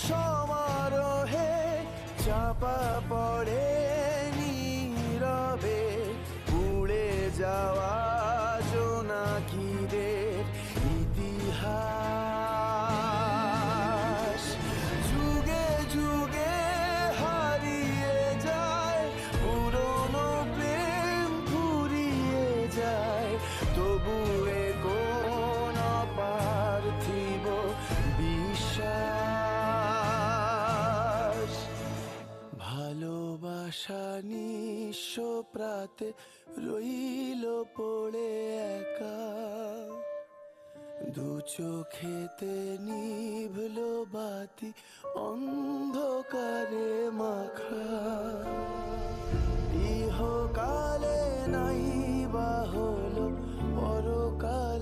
সমারোহে চাপা পড়ে নীরবে উড়ে যাওয়া জোনাকিদের ইতিহাস। যুগে যুগে হারিয়ে যায় পুরনো প্রেম, ফুরিয়ে যায় তবু এ কোন পার্থিব বিশ্বাস। ভালোবাসা নিঃস্ব প্রাতে রইল পড়ে একা, দু চোখেতে নিভল বাতি অন্ধকারে মাখা। ইহকালে নাই বা হলো পরকাল